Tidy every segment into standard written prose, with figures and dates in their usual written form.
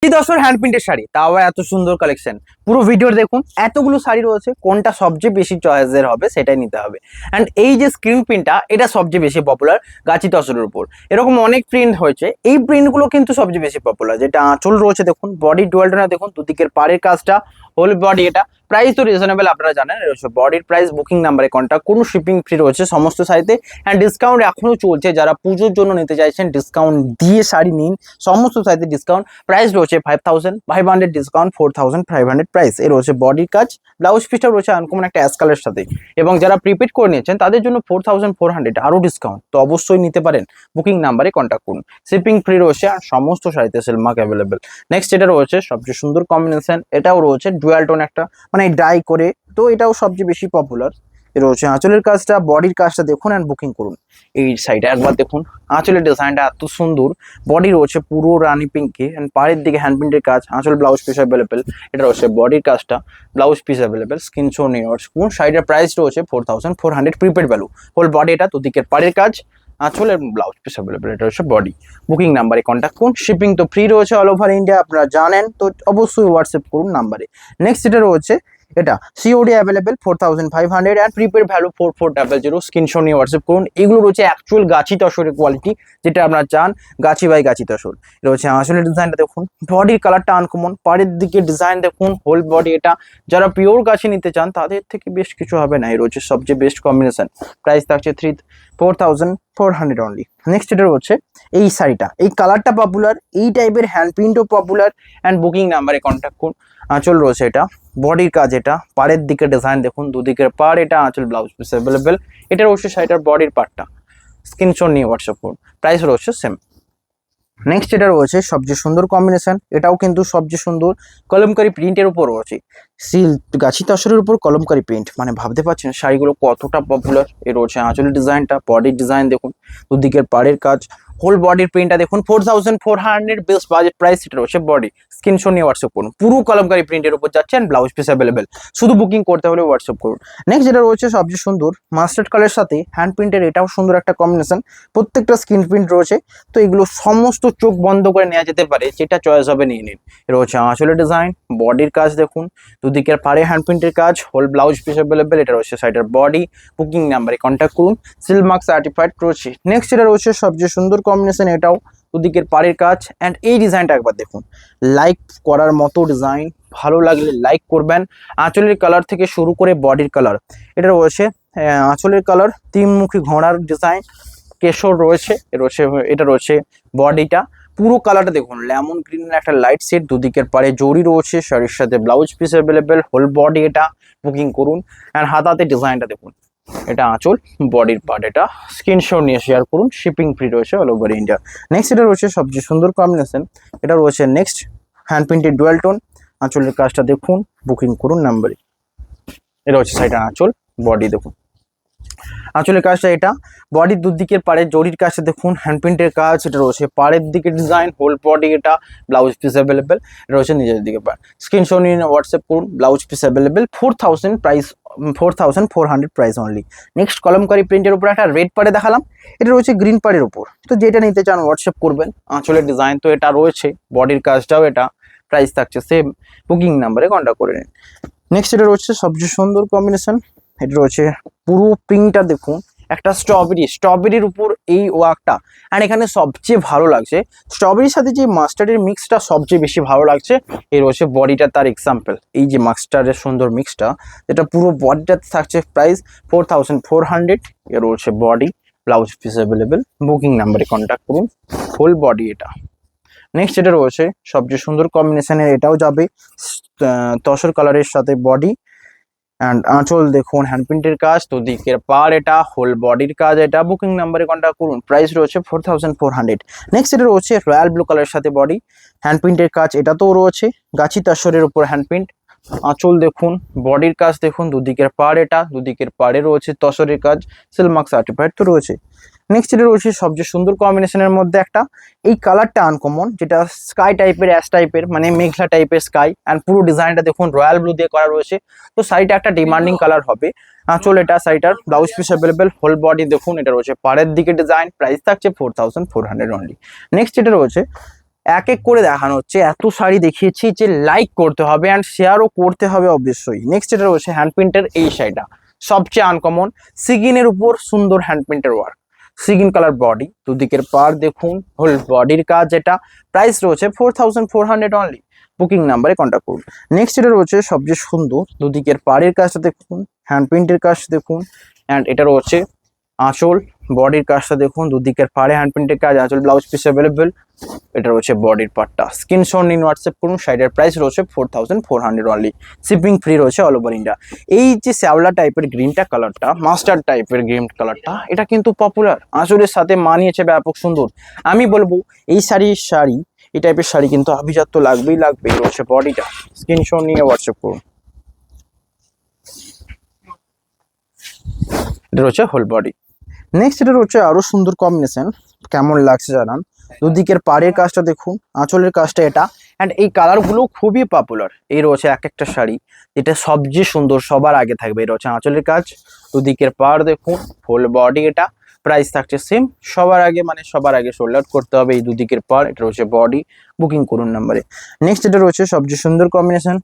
দশর hand প্রিন্টের শাড়ি, তাও এত সুন্দর কালেকশন। পুরো ভিডিও দেখুন, এতগুলো শাড়ি রয়েছে, কোনটা সবচেয়ে বেশি চয়েসের হবে সেটাই নিতে হবে। অ্যান্ড এই যে স্ক্রিন প্রিন্টটা, এটা সবচেয়ে বেশি পপুলার গাছি তসরের উপর। এরকম অনেক প্রিন্ট হয়েছে, এই প্রিন্টগুলো কিন্তু সবচেয়ে বেশি পপুলার। যেটা আঁচল রয়েছে দেখুন, বডি ডুয়ালটা দেখুন, দুদিকের পাড়ের কাজটা, হোল বডি। এটা প্রাইস তো রিজনেবল, আপনারা জানেন। বডির প্রাইস বুকিং নাম্বারে কন্ট্যাক্ট করুন, শিপিং ফ্রি রয়েছে সমস্ত সাইটে। অ্যান্ড ডিসকাউন্ট এখনো চলছে, যারা পুজোর জন্য নিতে চাইছেন ডিসকাউন্ট দিয়ে শাড়ি নিন, সমস্ত সাইটে ডিসকাউন্ট। প্রাইস রয়েছে 5500 ডিসকাউন্ট 4500 প্রাইস। এর রয়েছে বডির কাজ, ব্লাউজ পিসটা রয়েছে আনকমন একটা অ্যাশ কালারের সাথে। এবং যারা প্রিপেড করে নিয়েছেন তাদের জন্য 4400 আরও ডিসকাউন্ট, তো অবশ্যই নিতে পারেন। বুকিং নাম্বারে কন্ট্যাক্ট করুন, শিপিং ফ্রি রয়েছে আর সমস্ত শাড়িতে সিলমার্ক অ্যাভেলেবেল। নেক্সট এটা রয়েছে সবচেয়ে সুন্দর কম্বিনেশন, এটাও রয়েছে ডুয়াল টোন একটা, মানে ডাই করে, তো এটাও সবচেয়ে বেশি পপুলার। এর রয়েছে আঁচলের কাজটা, বডির কাজটা দেখুন অ্যান্ড বুকিং করুন। এই সাইডে একবার দেখুন, আঁচলের ডিজাইনটা এত সুন্দর। বডি রয়েছে পুরো রানি পিঙ্কে, অ্যান্ড পাড়ের দিকে হ্যান্ড প্রিন্টের কাজ, আঁচল ব্লাউজ পিস অ্যাভেলেবেল। এটা রয়েছে বডির কাজটা, ব্লাউজ পিস অ্যাভেলেবেল। স্ক্রিনশট নিয়ে কোন শাড়িটার প্রাইস রয়েছে 4400 প্রিপেড ভ্যালু। হোল বডি এটা, দুদিকের পাড়ের কাজ, আঁচলের ব্লাউজ পিস অ্যাভেলেবেল। এটা হচ্ছে বডি। বুকিং নাম্বারে কন্ট্যাক্ট করুন, শিপিং তো ফ্রি রয়েছে অল ওভার ইন্ডিয়া, আপনারা জানেন তো। অবশ্যই হোয়াটসঅ্যাপ করুন নাম্বারে। নেক্সট এটা রয়েছে, এটা COD available 4500 and prepaid value 4400। Screenshot নিয়ে হোয়াটসঅ্যাপ করুন। এগুলো রয়েছে অ্যাকচুয়াল গাছি তসরের কোয়ালিটি, যেটা আপনারা চান, গাছি বাই গাছি তসর। এটা হচ্ছে আসলে ডিজাইনটা দেখুন, বডির কালারটা আনকমন, পাড়ের দিকে ডিজাইন দেখুন, হোল বডি। এটা যারা পিওর গাছি নিতে চান তাদের থেকে বেশ কিছু হবে না। এই রয়েছে সবচেয়ে বেস্ট কম্বিনেশন। প্রাইস থাকছে 4400 অনলি। নেক্সট এটা রয়েছে এই শাড়িটা, এই কালারটা পপুলার, এই টাইপের হ্যান্ড প্রিন্টও পপুলার। অ্যান্ড বুকিং নাম্বারে কন্ট্যাক্ট করুন। আঁচল রয়েছে এটা, বডির কাজ এটা, পাড়ের দিকে ডিজাইন দেখুন, দুদিকের পাড়, এটা আঁচল ব্লাউজ পিস অ্যাভেলেবেল। এটা রয়েছে শাড়িটার বডির পার্টটা। স্ক্রিনশট নিয়ে হোয়াটসঅ্যাপ করুন। প্রাইস রয়েছে সেম। নেক্সট এটা রয়েছে সবচেয়ে সুন্দর কম্বিনেশন, এটাও কিন্তু সবচেয়ে সুন্দর কলমকারি প্রিন্টের উপর রয়েছে। গাছি তসরের উপর কলমকারি প্রিন্ট, মানে ভাবতে পারছেন শাড়িগুলো কতটা পপুলার। এ রয়েছে আঁচলের ডিজাইনটা, বডির ডিজাইন দেখুন, দুদিকের পাড়ের কাজ, হোল বডির প্রিন্টটা দেখুন। 4400 বেস্ট বাজেট প্রাইস। এটা রয়েছে বডি। স্ক্রিনশট নিয়ে হোয়াটসঅ্যাপ করুন। পুরো কলমকারি প্রিন্টের উপর যাচ্ছেন, ব্লাউজ পিস অ্যাভেলেবেল। শুধু বুকিং করতে হলে হোয়াটসঅ্যাপ করুন। নেক্সট যেটা রয়েছে সবচেয়ে সুন্দর মাস্টার্ড কালারের সাথে হ্যান্ড প্রিন্টের, এটাও সুন্দর একটা কম্বিনেশন। প্রত্যেকটা স্ক্রিন প্রিন্ট রয়েছে, তো এগুলো সমস্ত চোখ বন্ধ করে নেওয়া যেতে পারে, যেটা চয়েস হবে নিয়ে নিন। রয়েছে আঁচলের ডিজাইন, বডির কাজ দেখুন, দুদিকের পাড়ে হ্যান্ড প্রিন্টের কাজ, হোল ব্লাউজ পিস অ্যাভেলেবেল। এটা রয়েছে সাইডের বডি। বুকিং নাম্বারে কন্ট্যাক্ট করুন, সিলমার্ক সার্টিফাইড রয়েছে। নেক্সট এটা রয়েছে সবচেয়ে সুন্দর কম্বিনেশন, এটাও দুদিকের পাড়ের কাজ। অ্যান্ড এই ডিজাইনটা একবার দেখুন, লাইক করার মতো ডিজাইন, ভালো লাগলে লাইক করবেন। আঁচলের কালার থেকে শুরু করে বডির কালার, এটা রয়েছে আঁচলের কালার, তিনমুখী ঘোড়ার ডিজাইন, কেশর রয়েছে। এটা রয়েছে বডিটা, পুরো কালারটা দেখুন, লেমন গ্রিনের একটা লাইট শেড, দুদিকের পাড়ে জরি রয়েছে, শাড়ির সাথে blouse piece available. Whole body এটা, বুকিং করুন। অ্যান্ড হাতাতে ডিজাইনটা দেখুন, এটা আঁচল, বডির পার্ট। এটা স্ক্রিনশট নিয়ে শেয়ার করুন, শিপিং ফ্রি রয়েছে অল ওভার ইন্ডিয়া। নেক্সট এটা রয়েছে সবচেয়ে সুন্দর কম্বিনেশন, এটা রয়েছে next hand printed dual tone. আঁচলের কাজটা দেখুন, বুকিং করুন নাম্বারে। এটা হচ্ছে সাইড আঁচল, বডি দেখুন, আঁচলের কাজটা এটা, বডির দুদিকের পাড়ে জরির কাজটা দেখুন, হ্যান্ড প্রিন্টের কাজ। এটা রয়েছে পাড়ের দিকে ডিজাইন, হোল বডি এটা, ব্লাউজ পিস অ্যাভেলেবেল। এটা রয়েছে নিজের দিকে পাড়। স্ক্রিনশট নিয়ে হোয়াটসঅ্যাপ করুন, blouse piece available. 4000 price, 4400 price only. Next kalamkari প্রিন্টের উপর একটা রেড পাড়ে দেখালাম, এটা রয়েছে গ্রিন পাড়ের উপর। তো যেটা নিতে চান হোয়াটসঅ্যাপ করবেন। আঁচলের ডিজাইন তো এটা রয়েছে, বডির কাজটাও এটা, প্রাইস থাকছে সেম। বুকিং নাম্বারে কন্ট্যাক্ট করে নিন। নেক্সট এটা রয়েছে সবচেয়ে সুন্দর কম্বিনেশন, এটা রয়েছে পুরো প্রিন্টটা দেখুন, একটা স্ট্রবেরির উপর এই ওয়ার্কটা। অ্যান্ড এখানে সবচেয়ে ভালো লাগছে স্ট্রবেরির সাথে যে মাস্টার্ডের মিক্সটা, সবচেয়ে বেশি ভালো লাগছে। এই রয়েছে বডিটা, তার এক্সাম্পল এই যে মাস্টার্ডের সুন্দর মিক্সটা, যেটা পুরো বডিটাতে থাকছে। প্রাইস 4400। এর রয়েছে body, blouse piece available. Booking নাম্বারে কন্ট্যাক্ট করুন। হোল বডি এটা। নেক্সট এটা রয়েছে সবচেয়ে সুন্দর কম্বিনেশনের, এটাও যাবে তসর কালারের সাথে বডি। অ্যান্ড আঁচল দেখুন, হ্যান্ড প্রিন্টের কাজ, তো দিকের পার এটা, হোল বডির কাজ এটা। বুকিং নাম্বারে কন্ট্যাক্ট করুন। প্রাইস রয়েছে 4400। নেক্সট এটা রয়েছে রয়্যাল ব্লু কালারের সাথে বডি, হ্যান্ড প্রিন্টের কাজ, এটাতেও রয়েছে গাছি তসরের উপর হ্যান্ড প্রিন্ট। আঁচল দেখুন, বডির কাজ দেখুন, দুদিকের পাড় এটা, দুদিকের পাড়ে রয়েছে তসরের কাজ, সিলমার্ক সার্টিফাইড তো রয়েছে। নেক্সট এটা রয়েছে সবচেয়ে সুন্দর কম্বিনেশনের মধ্যে একটা, এই কালারটা আনকমন, যেটা স্কাই টাইপের, অ্যাশ টাইপের, মানে মেঘলা টাইপের স্কাই। অ্যান্ড পুরো ডিজাইনটা দেখুন রয়্যাল ব্লু দিয়ে করা রয়েছে, তো শাড়িটা একটা ডিমান্ডিং কালার হবে। আঁচল এটা, শাড়িটার blouse piece available. Whole body দেখুন, এটা রয়েছে পাড়ের দিকে ডিজাইন। প্রাইস থাকছে 4400 অনলি। নেক্সট এটা রয়েছে এক এক করে দেখানো হচ্ছে, এত শাড়ি দেখিয়েছি যে লাইক করতে হবে অ্যান্ড শেয়ারও করতে হবে অবশ্যই। নেক্সট এটা রয়েছে হ্যান্ড প্রিন্টের এই শাড়িটা, সবচেয়ে আনকমন, সিগিনের উপর সুন্দর হ্যান্ড প্রিন্টের ওয়ার্ক, সিগিন কালার বডি, দুদিকের পার দেখুন, হোল বডির কাজ, এটা প্রাইস রয়েছে 4400 অনলি। বুকিং নাম্বারে কন্ট্যাক্ট করুন। নেক্সট এটা রয়েছে সবচেয়ে সুন্দর, দুদিকের পাড়ের কাজটা দেখুন, হ্যান্ড প্রিন্টের কাজটা দেখুন, অ্যান্ড এটা রয়েছে আঁচল, বডির কাজটা দেখুন, দুদিকের পাড়ে হ্যান্ড প্রিন্টের কাজ, আঁচল ব্লাউজ পিস অ্যাভেলেবেল। এটা রয়েছে বডির পার্টটা, স্ক্রিনশট নিন, হোয়াটসঅ্যাপ করুন। শাড়ির প্রাইস রয়েছে 4400 অনলি, শিপিং ফ্রি রয়েছে অল ওভার ইন্ডিয়া। এই যে শ্যাওলা টাইপের গ্রিনটা কালারটা, মাস্টার্ড টাইপের গ্রিন কালারটা, এটা কিন্তু পপুলার, আঁচলের সাথে মানিয়েছে ব্যাপক সুন্দর। আমি বলবো এই শাড়ি এই টাইপের শাড়ি কিন্তু আভিজাত্য লাগবেই লাগবে। এই রয়েছে বডিটা, স্ক্রিনশট নিয়ে হোয়াটসঅ্যাপ করুন। এটা রয়েছে হোল বডি। নেক্সট এটা রয়েছে আরো সুন্দর কম্বিনেশন, কেমন লাগছে জানান। দুদিকের পাড়ের কাজটা দেখুন, আঁচলের কাজটা এটা, অ্যান্ড এই কালারগুলো খুবই পপুলার। এই রয়েছে এক একটা শাড়ি, এটা সবচেয়ে সুন্দর সবার আগে থাকবে। এই রয়েছে আঁচলের কাজ, দুদিকের পাড় দেখুন, ফুল বডি, এটা প্রাইস থাকছে সেম। সবার আগে সোল্ড আউট করতে হবে এই দুদিকের পাড়। এটা রয়েছে বডি, বুকিং করুন নাম্বারে। নেক্সট এটা রয়েছে সবচেয়ে সুন্দর কম্বিনেশন,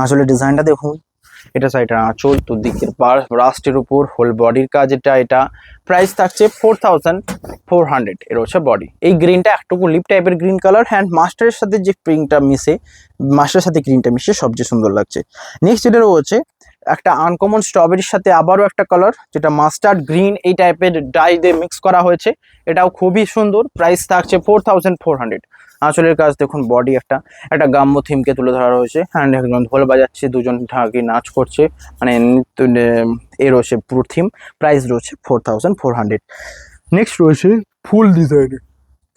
আঁচলের ডিজাইনটা দেখুন, এটা সাইডের আঁচল, দুদিকের পার রাস্টের উপর, হোল বডির কাজ, এটা প্রাইস থাকছে 4400। এর হচ্ছে বডি। এই গ্রিনটা একটুকু লিপ টাইপের গ্রিন কালার, হ্যান্ড মাস্টারের সাথে যে প্রিন্টটা মিশে, মাস্টারের সাথে গ্রিনটা মিশে সবচেয়ে সুন্দর লাগছে। নেক্সট এটা রয়েছে একটা আনকমন স্ট্রবেরির সাথে আবারও একটা কালার, যেটা মাস্টার্ড গ্রিন এই টাইপের ডাই দিয়ে মিক্স করা হয়েছে, এটাও খুবই সুন্দর। প্রাইস থাকছে 4400। আঁচলের কাজ দেখুন, বডি একটা গ্রাম্য থিমকে তুলে ধরা হয়েছে, হ্যান্ড একজন ঢোল বাজাচ্ছে, দুজন ঢাকি নাচ করছে, মানে নৃত্য এ রয়েছে পুরো থিম। প্রাইস রয়েছে 4400। নেক্সট রয়েছে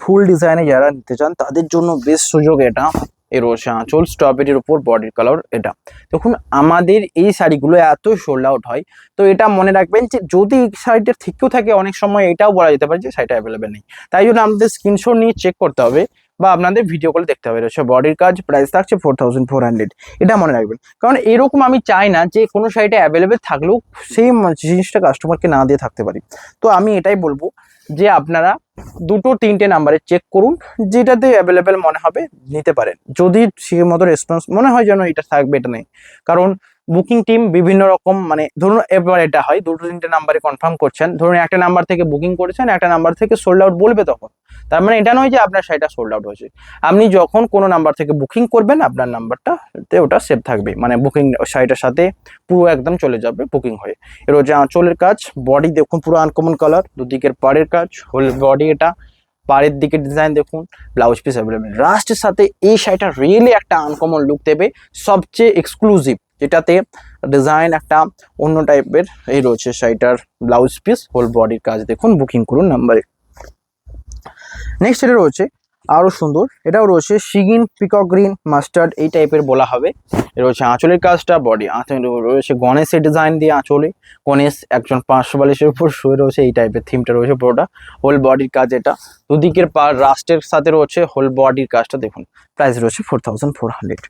ফুল ডিজাইনে যারা নিতে চান তাদের জন্য বেস্ট সুযোগ এটা। এ রয়েছে আঁচল, স্ট্রবেরির উপর বডির কালার। এটা দেখুন, আমাদের এই শাড়িগুলো এত সোল্ড আউট হয়, তো এটা মনে রাখবেন যে যদি শাড়িটা ঠিকও থাকে, অনেক সময় এটাও বলা যেতে পারে যে শাড়িটা অ্যাভেলেবেল নেই। তাই জন্য আমাদের স্ক্রিনশট নিয়ে চেক করতে হবে বা আপনাদের ভিডিও কলে দেখতে হবে। রয়েছে বডির কাজ, প্রাইস থাকছে 4400। এটা মনে রাখবেন, কারণ এরকম আমি চাই না যে কোনো শাড়িটা অ্যাভেলেবেল থাকলেও সেই জিনিসটা কাস্টমারকে না দিয়ে থাকতে পারি। তো আমি এটাই বলবো যে আপনারা দুটো তিনটে নাম্বারে চেক করুন, যেটাতে অ্যাভেলেবেল মনে হবে নিতে পারেন। যদি সে মতো রেসপন্স মনে হয় যেন এটা থাকবে, এটা নেই, কারণ বুকিং টিম বিভিন্ন রকম, মানে ধরুন এবার এটা হয় দুটো তিনটে নাম্বারে কনফার্ম করছেন, ধরুন একটা নাম্বার থেকে বুকিং করেছেন, একটা নাম্বার থেকে সোল্ড আউট বলবে, তখন তার মানে এটা নয় যে আপনার শাড়িটা সোল্ড আউট হয়েছে। আপনি যখন কোনো নাম্বার থেকে বুকিং করবেন, আপনার নাম্বারটাতে ওটা সেভ থাকবে, মানে বুকিং শাড়িটার সাথে পুরো একদম চলে যাবে বুকিং হয়ে। এর হচ্ছে আঁচলের কাজ, বডি দেখুন পুরো আনকমন কালার, দুদিকের পাড়ের কাজ, হোল বডি, এটা পাড়ের দিকে ডিজাইন দেখুন, ব্লাউজ পিস অ্যাভেলেবেল। রাস্টের সাথে এই শাড়িটা রিয়েলি একটা আনকমন লুক দেবে, সবচেয়ে এক্সক্লুসিভ, যেটাতে ডিজাইন একটা অন্য টাইপের। এই রয়েছে শাড়িটার ব্লাউজ পিস, হোল বডির কাজ দেখুন, বুকিং করুন নাম্বারে। নেক্সট এটা রয়েছে আরো সুন্দর, এটাও রয়েছে সিগিন পিকক গ্রিন মাস্টার্ড এই টাইপের বলা হবে। এ রয়েছে আঁচলের কাজটা, বডি রয়েছে গণেশের ডিজাইন দিয়ে, আঁচলে গণেশ একজন 500 বালিশের উপর শুয়ে রয়েছে, এই টাইপের থিমটা রয়েছে পুরোটা। হোল বডির কাজ, এটা দুদিকের পার রাস্টের সাথে রয়েছে, হোল বডির কাজটা দেখুন। প্রাইস রয়েছে 4400।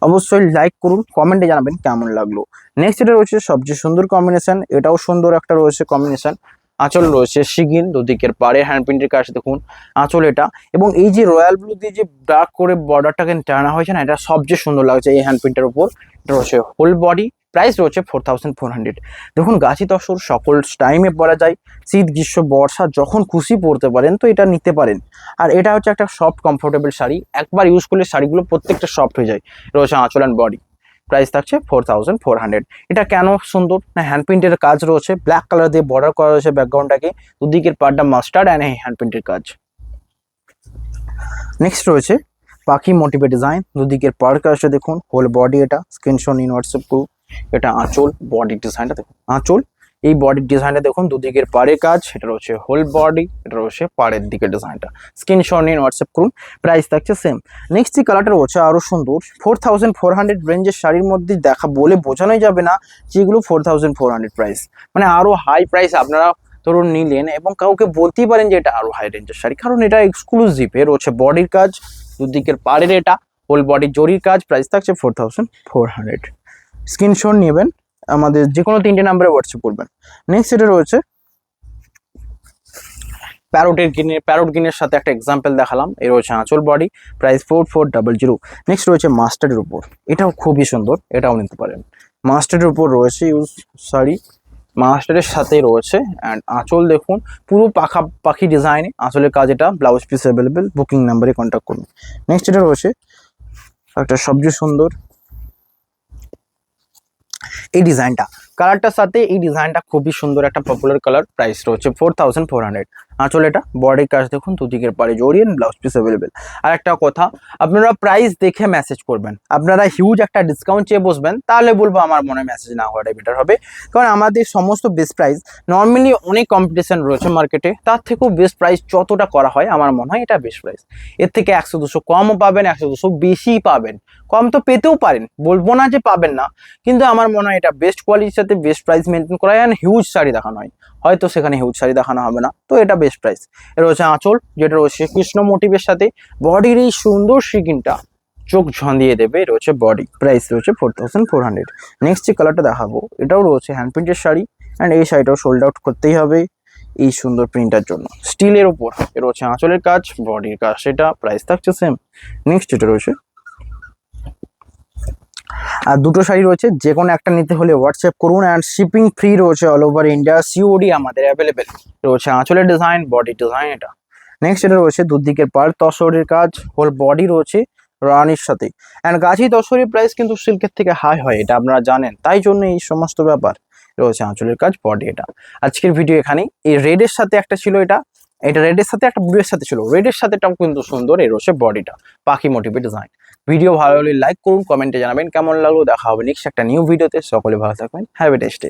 অবশ্যই লাইক করুন, কমেন্টে জানাবেন কেমন লাগলো। নেক্সট এটা রয়েছে সবচেয়ে সুন্দর কম্বিনেশন, এটাও সুন্দর একটা রয়েছে কম্বিনেশন। আঁচল রয়েছে সিগিন, দুদিকের পাড়ে হ্যান্ড প্রিন্টের কাজ দেখুন, আঁচল এটা, এবং এই যে রয়্যাল ব্লু দিয়ে যে ডার্ক করে বর্ডারটাকে টানা হয়েছে না, এটা সবচেয়ে সুন্দর লাগছে এই হ্যান্ড প্রিন্টের উপর। এটা রয়েছে হোল বডি, প্রাইস রয়েছে 4400। দেখুন, গাছি তসর সকল টাইমে পরা যায়, শীত গ্রীষ্ম বর্ষা যখন খুশি পরতে পারেন, তো এটা নিতে পারেন। আর এটা হচ্ছে একটা সফট কমফোর্টেবল শাড়ি, একবার ইউজ করলে শাড়িগুলো প্রত্যেকটা সফট হয়ে যায়। রয়েছে আঁচল অ্যান্ড বডি, প্রাইস থাকছে 4400। এটা কেন সুন্দর না, হ্যান্ড প্রিন্টের কাজ রয়েছে, ব্ল্যাক কালার দিয়ে বর্ডার করা রয়েছে ব্যাকগ্রাউন্ডটাকে, দুদিকের পার্টটা মাস্টার্ড অ্যান্ড হ্যান্ড প্রিন্টের কাজ। নেক্সট রয়েছে পাখি মোটিভে ডিজাইন, দুদিকের পার কাজটা দেখুন, হোল বডি, এটা স্ক্রিনশট নিন, হোয়াটসঅ্যাপ করুন। এটা আঁচল, বডির ডিজাইনটা দেখুন, আঁচল এই বডির ডিজাইনটা দেখুন, দুদিকের পাড়ে কাজ, এটা রয়েছে হোল বডি, এটা রয়েছে পাড়ের দিকের ডিজাইনটা। স্ক্রিনশট নিন, হোয়াটসঅ্যাপ করুন। প্রাইস থাকছে সেম। নেক্সট যে কালারটা রয়েছে আরো সুন্দর, 4400 রেঞ্জের শাড়ির মধ্যে দেখা বলে বোঝানোই যাবে না যেগুলো 4400 প্রাইস, মানে আরো হাই প্রাইস আপনারা ধরুন নিলেন এবং কাউকে বলতেই পারেন যে এটা আরো হাই রেঞ্জের শাড়ি, কারণ এটা এক্সক্লুসিভ। এর হচ্ছে বডির কাজ, দুদিকের পাড়ের, এটা হোল বডির জরির কাজ, প্রাইস থাকছে 4400। স্ক্রিনশট নেবেন, আমাদের যে কোনো তিনটে নাম্বারে হোয়াটসঅ্যাপ করবেন। নেক্সট এটা রয়েছে প্যারোট গ্রিনের সাথে একটা এক্সাম্পল দেখালাম। এর রয়েছে আঁচল, বডি, প্রাইস 4400। নেক্সট রয়েছে মাস্টার্ডের উপর, এটাও খুবই সুন্দর, এটাও নিতে পারেন। মাস্টার্ডের উপর রয়েছে ইউজ শাড়ি, মাস্টারের সাথে রয়েছে অ্যান্ড আঁচল দেখুন পুরো পাখি ডিজাইনে আঁচলের কাজ, এটা ব্লাউজ পিস অ্যাভেলেবেল, বুকিং নাম্বারে কন্ট্যাক্ট করুন। নেক্সট এটা রয়েছে একটা সবচেয়ে সুন্দর এই ডিজাইনটা, কালারটার সাথে এই ডিজাইনটা খুবই সুন্দর, একটা পপুলার কালার, প্রাইস রয়েছে 4400। আঁচল, এটা বডির কাজ দেখুন দুদিকের পাড়ে জড়িয়ে, ব্লাউজ পিস অ্যাভেলেবেল। আর একটা কথা, আপনারা প্রাইস দেখে মেসেজ করবেন, আপনারা হিউজ একটা ডিসকাউন্ট চেয়ে বসবেন তাহলে বলবো আমার মনে মেসেজ না হওয়াটাই বেটার হবে, কারণ আমাদের সমস্ত বেস্ট প্রাইস নর্মালি অনেক কম্পিটিশন রয়েছে মার্কেটে, তার থেকেও বেস্ট প্রাইস যতটা করা হয় আমার মনে হয় এটা বেস্ট প্রাইস। এর থেকে 100-200 কমও পাবেন, 100-200 বেশি পাবেন, কম তো পেতেও পারেন, বলবো না যে পাবেন না, কিন্তু আমার মনে হয় এটা বেস্ট কোয়ালিটির সাথে বেস্ট প্রাইস মেনটেন করা হয়, হিউজ শাড়ি দেখানো হয়, হয়তো সেখানে হিউজ শাড়ি দেখানো হবে না, তো এটা বেস্ট প্রাইস। এটা রয়েছে আঁচল, যেটা রয়েছে কৃষ্ণ মোটিভের সাথে, বডির এই সুন্দর সিকিনটা চোখ ঝাঁধিয়ে দেবে, এটা রয়েছে বডি, প্রাইস রয়েছে 4400। নেক্সট যে কালারটা দেখাবো, এটাও রয়েছে হ্যান্ড প্রিন্টের শাড়ি, অ্যান্ড এই শাড়িটাও সোল্ড আউট করতেই হবে এই সুন্দর প্রিন্টার জন্য, স্টিলের উপর, এটা রয়েছে আঁচলের কাজ, বডির কাজ, সেটা প্রাইস থাকছে সেম। নেক্সট এটা রয়েছে, আর দুটো শাড়ি রয়েছে, যে কোনো একটা নিতে হলে হোয়াটসঅ্যাপ করুন, অ্যান্ড শিপিং ফ্রি রয়েছে অল ওভার ইন্ডিয়া, সিওডি আমাদের অ্যাভেলেবেল। রয়েছে আঁচলের ডিজাইন, বডি ডিজাইন এটা। নেক্সট এটা রয়েছে দুদিকের পাড় তসরের কাজ, হোল বডি রয়েছে রানির সাথে, অ্যান্ড গাছি তসরের প্রাইস কিন্তু সিল্কের থেকে হাই হয়, এটা আপনারা জানেন, তাই জন্য এই সমস্ত ব্যাপার। রয়েছে আঁচলের কাজ, বডি এটা। আজকের ভিডিও এখানেই। এই রেডের সাথে একটা ছিল, এটা রেডের সাথে একটা ব্লুয়ের সাথে ছিল, রেডের সাথেটাও কিন্তু সুন্দর, এর রয়েছে বডিটা পাখি মোটিভের ডিজাইন। ভিডিও ভালো হলে লাইক করুন, কমেন্টে জানাবেন কেমন লাগলো। দেখা হবে নেক্সট একটা নিউ ভিডিওতে, সকলে ভালো থাকবেন, হ্যাভ এ নাইস ডে।